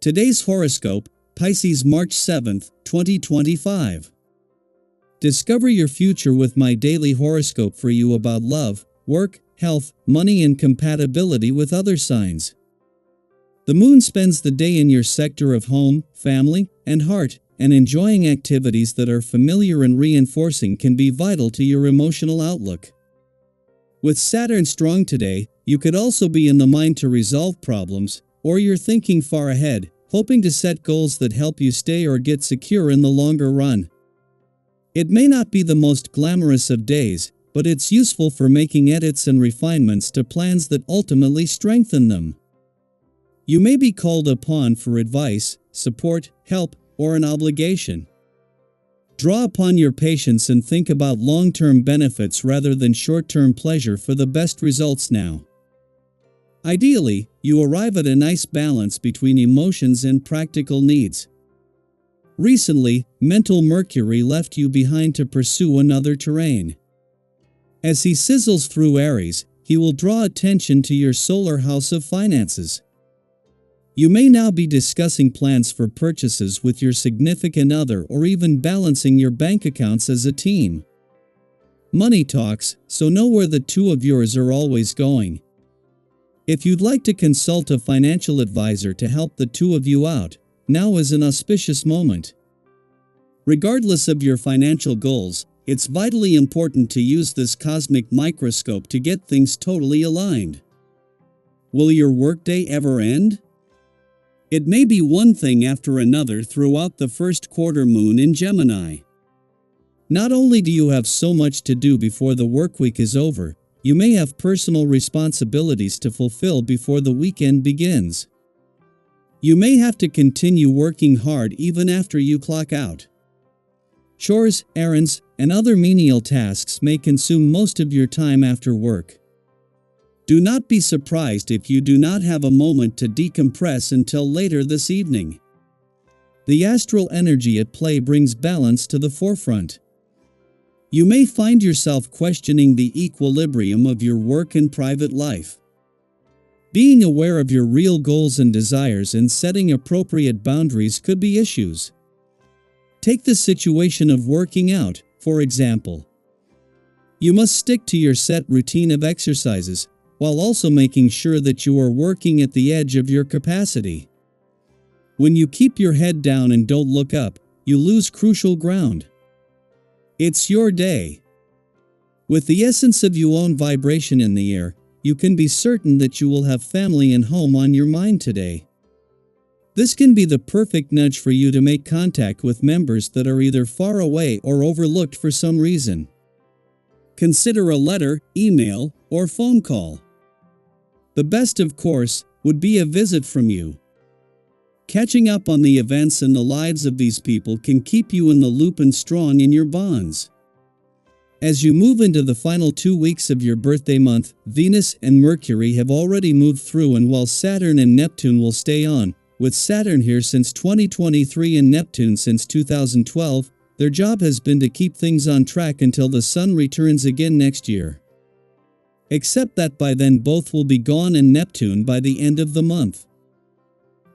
Today's horoscope, Pisces March 7th, 2025. Discover your future with my daily horoscope for you about love, work, health, money and compatibility with other signs. The moon spends the day in your sector of home, family, and heart, and enjoying activities that are familiar and reinforcing can be vital to your emotional outlook. With Saturn strong today, you could also be in the mind to resolve problems, or you're thinking far ahead, hoping to set goals that help you stay or get secure in the longer run. It may not be the most glamorous of days, but it's useful for making edits and refinements to plans that ultimately strengthen them. You may be called upon for advice, support, help, or an obligation. Draw upon your patience and think about long-term benefits rather than short-term pleasure for the best results now. Ideally, you arrive at a nice balance between emotions and practical needs. Recently, mental Mercury left you behind to pursue another terrain. As he sizzles through Aries, he will draw attention to your solar house of finances. You may now be discussing plans for purchases with your significant other or even balancing your bank accounts as a team. Money talks, so know where the two of yours are always going. If you'd like to consult a financial advisor to help the two of you out, now is an auspicious moment. Regardless of your financial goals, it's vitally important to use this cosmic microscope to get things totally aligned. Will your workday ever end? It may be one thing after another throughout the first quarter moon in Gemini. Not only do you have so much to do before the workweek is over, you may have personal responsibilities to fulfill before the weekend begins. You may have to continue working hard even after you clock out. Chores, errands, and other menial tasks may consume most of your time after work. Do not be surprised if you do not have a moment to decompress until later this evening. The astral energy at play brings balance to the forefront. You may find yourself questioning the equilibrium of your work and private life. Being aware of your real goals and desires and setting appropriate boundaries could be issues. Take the situation of working out, for example. You must stick to your set routine of exercises, while also making sure that you are working at the edge of your capacity. When you keep your head down and don't look up, you lose crucial ground. It's your day. With the essence of your own vibration in the air, you can be certain that you will have family and home on your mind today. This can be the perfect nudge for you to make contact with members that are either far away or overlooked for some reason. Consider a letter, email, or phone call. The best, of course, would be a visit from you. Catching up on the events and the lives of these people can keep you in the loop and strong in your bonds. As you move into the final 2 weeks of your birthday month, Venus and Mercury have already moved through, and while Saturn and Neptune will stay on, with Saturn here since 2023 and Neptune since 2012, their job has been to keep things on track until the Sun returns again next year. Except that by then both will be gone and Neptune by the end of the month.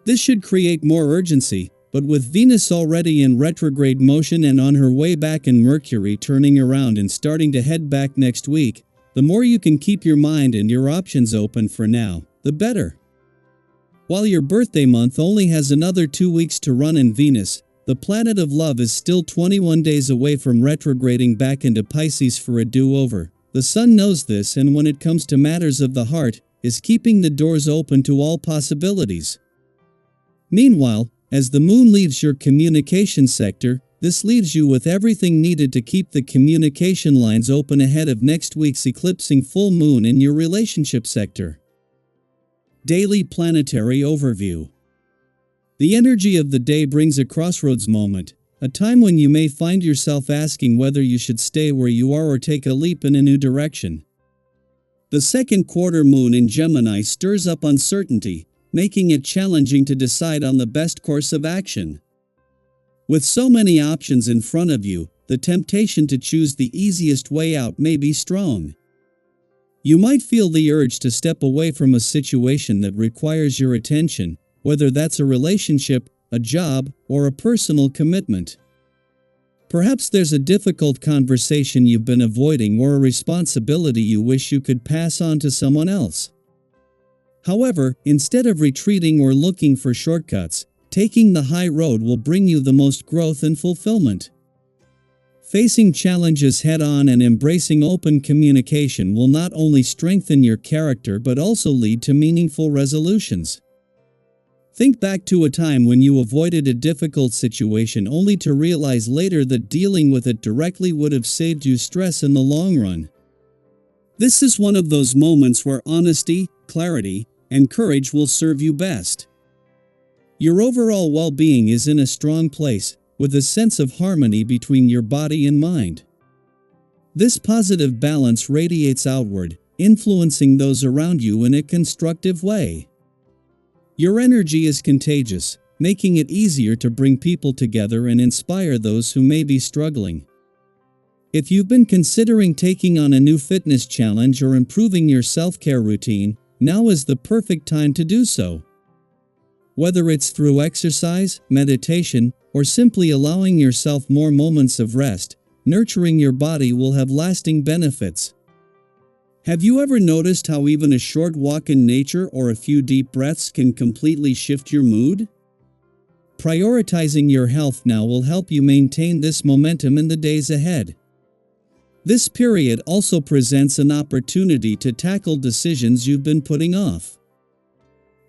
This should create more urgency, but with Venus already in retrograde motion and on her way back and Mercury turning around and starting to head back next week, the more you can keep your mind and your options open for now, the better. While your birthday month only has another 2 weeks to run in Venus, the planet of love is still 21 days away from retrograding back into Pisces for a do-over. The Sun knows this, and when it comes to matters of the heart, is keeping the doors open to all possibilities. Meanwhile, as the moon leaves your communication sector, this leaves you with everything needed to keep the communication lines open ahead of next week's eclipsing full moon in your relationship sector. Daily Planetary Overview. The energy of the day brings a crossroads moment, a time when you may find yourself asking whether you should stay where you are or take a leap in a new direction. The second quarter moon in Gemini stirs up uncertainty, making it challenging to decide on the best course of action. With so many options in front of you, the temptation to choose the easiest way out may be strong. You might feel the urge to step away from a situation that requires your attention, whether that's a relationship, a job, or a personal commitment. Perhaps there's a difficult conversation you've been avoiding or a responsibility you wish you could pass on to someone else. However, instead of retreating or looking for shortcuts, taking the high road will bring you the most growth and fulfillment. Facing challenges head-on and embracing open communication will not only strengthen your character but also lead to meaningful resolutions. Think back to a time when you avoided a difficult situation only to realize later that dealing with it directly would have saved you stress in the long run. This is one of those moments where honesty, clarity, and courage will serve you best. Your overall well-being is in a strong place, with a sense of harmony between your body and mind. This positive balance radiates outward, influencing those around you in a constructive way. Your energy is contagious, making it easier to bring people together and inspire those who may be struggling. If you've been considering taking on a new fitness challenge or improving your self-care routine, now is the perfect time to do so. Whether it's through exercise, meditation, or simply allowing yourself more moments of rest, nurturing your body will have lasting benefits. Have you ever noticed how even a short walk in nature or a few deep breaths can completely shift your mood? Prioritizing your health now will help you maintain this momentum in the days ahead. This period also presents an opportunity to tackle decisions you've been putting off.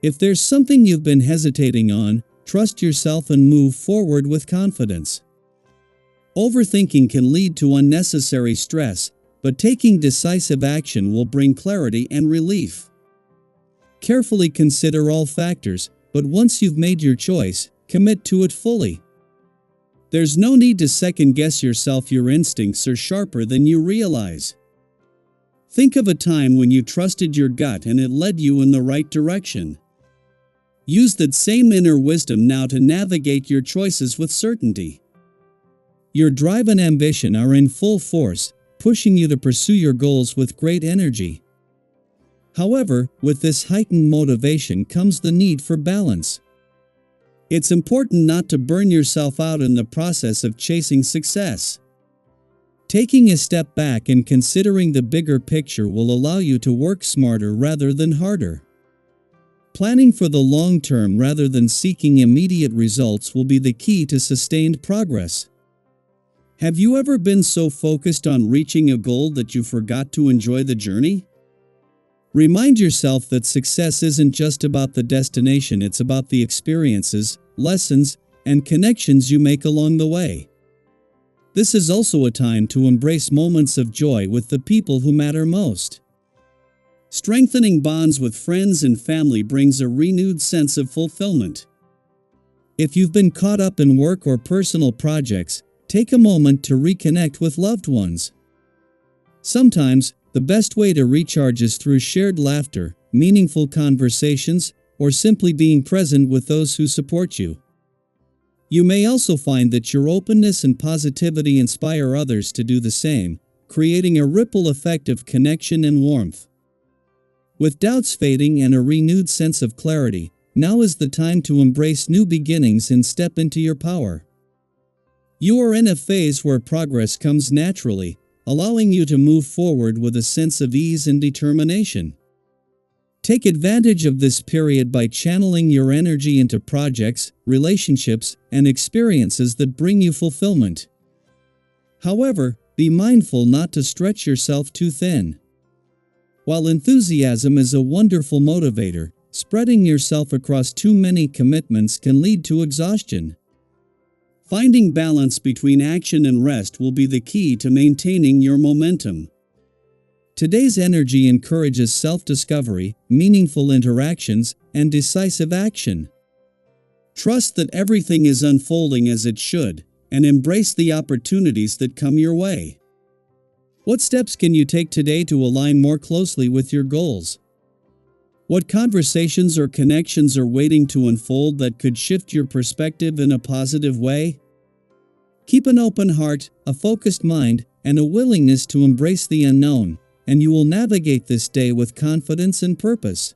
If there's something you've been hesitating on, trust yourself and move forward with confidence. Overthinking can lead to unnecessary stress, but taking decisive action will bring clarity and relief. Carefully consider all factors, but once you've made your choice, commit to it fully. There's no need to second-guess yourself. Your instincts are sharper than you realize. Think of a time when you trusted your gut and it led you in the right direction. Use that same inner wisdom now to navigate your choices with certainty. Your drive and ambition are in full force, pushing you to pursue your goals with great energy. However, with this heightened motivation comes the need for balance. It's important not to burn yourself out in the process of chasing success. Taking a step back and considering the bigger picture will allow you to work smarter rather than harder. Planning for the long term rather than seeking immediate results will be the key to sustained progress. Have you ever been so focused on reaching a goal that you forgot to enjoy the journey? Remind yourself that success isn't just about the destination, it's about the experiences, lessons, and connections you make along the way. This is also a time to embrace moments of joy with the people who matter most. Strengthening bonds with friends and family brings a renewed sense of fulfillment. If you've been caught up in work or personal projects, take a moment to reconnect with loved ones. Sometimes, the best way to recharge is through shared laughter, meaningful conversations, or simply being present with those who support you. You may also find that your openness and positivity inspire others to do the same, creating a ripple effect of connection and warmth. With doubts fading and a renewed sense of clarity, now is the time to embrace new beginnings and step into your power. You are in a phase where progress comes naturally, allowing you to move forward with a sense of ease and determination. Take advantage of this period by channeling your energy into projects, relationships, and experiences that bring you fulfillment. However, be mindful not to stretch yourself too thin. While enthusiasm is a wonderful motivator, spreading yourself across too many commitments can lead to exhaustion. Finding balance between action and rest will be the key to maintaining your momentum. Today's energy encourages self-discovery, meaningful interactions, and decisive action. Trust that everything is unfolding as it should, and embrace the opportunities that come your way. What steps can you take today to align more closely with your goals? What conversations or connections are waiting to unfold that could shift your perspective in a positive way? Keep an open heart, a focused mind, and a willingness to embrace the unknown, and you will navigate this day with confidence and purpose.